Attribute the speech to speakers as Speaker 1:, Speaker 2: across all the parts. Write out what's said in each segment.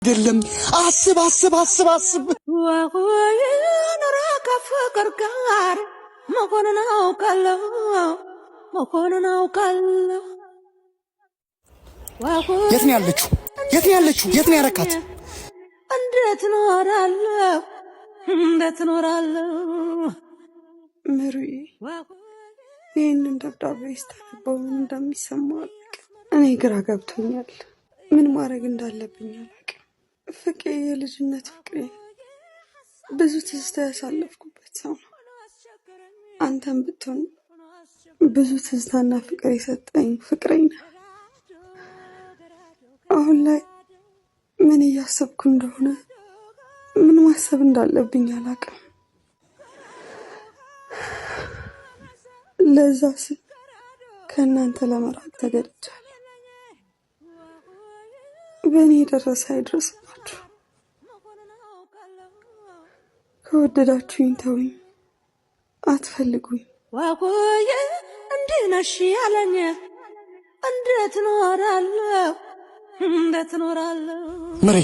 Speaker 1: አይደለም አስብ አስብ አስብ አስብ
Speaker 2: ወሆይ ኑራ ከፍቅር ጋር መሆንን አውቃለሁ
Speaker 1: የት ነው ያለችው የት ነው ያረካት
Speaker 2: እንዴት ኖራለሁ
Speaker 3: ምሪ ይህንን ደብዳቤ ስታነበው እንደሚሰማው እኔ ግራ ገብቶኛል። ምን ማድረግ እንዳለብኝ አላውቅም። ፍቄ የልጅነት ፍቅሬ ብዙ ትዝታ ያሳለፍኩበት ሰው ነው። አንተም ብትሆን ብዙ ትዝታና ፍቅር የሰጠኝ ፍቅሬ ነህ። አሁን ላይ ምን እያሰብኩ እንደሆነ ምን ማሰብ እንዳለብኝ አላውቅም። ለዛ ስል ከእናንተ ለመራቅ ተገድጃለሁ። በእኔ የደረሰ አይድረስባችሁ። ከወደዳችሁኝ ተውኝ፣ አትፈልጉኝ።
Speaker 2: ዋቆየ እንዲህ ነሽ ያለኝ እንዴት ኖራለሁ
Speaker 1: ምሬ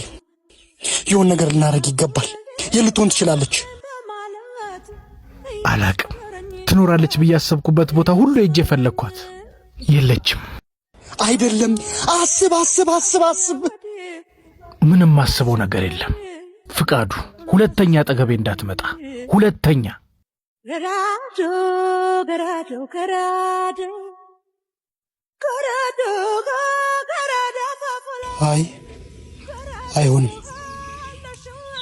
Speaker 1: የሆነ ነገር ልናደርግ ይገባል። የልትሆን ትችላለች።
Speaker 4: አላቅም ትኖራለች ብዬ ያሰብኩበት ቦታ ሁሉ ሄጄ ፈለኳት፣ የለችም።
Speaker 1: አይደለም አስብ አስብ አስብ አስብ።
Speaker 4: ምንም ማስበው ነገር የለም። ፍቃዱ ሁለተኛ አጠገቤ እንዳትመጣ፣ ሁለተኛ።
Speaker 1: አይሆንም።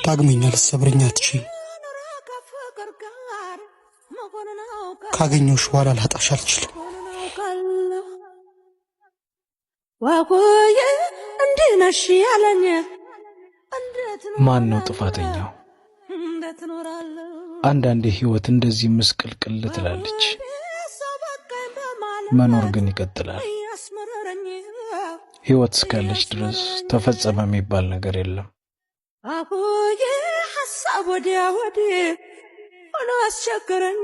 Speaker 1: ዳግመኛ ልትሰብረኝ አትችይም። ካገኘሁሽ በኋላ ላጣሽ አልችልም።
Speaker 2: ዋቆየ እንዲህ ነሽ ያለኝ
Speaker 4: ማን ነው ጥፋተኛው? አንዳንዴ ህይወት እንደዚህ ምስቅልቅል ትላለች፣ መኖር ግን ይቀጥላል። ህይወት እስካለች ድረስ ተፈጸመ የሚባል ነገር የለም።
Speaker 2: አቆየ ሐሳብ ወዲያ ወዲህ ሆኖ አስቸገረኝ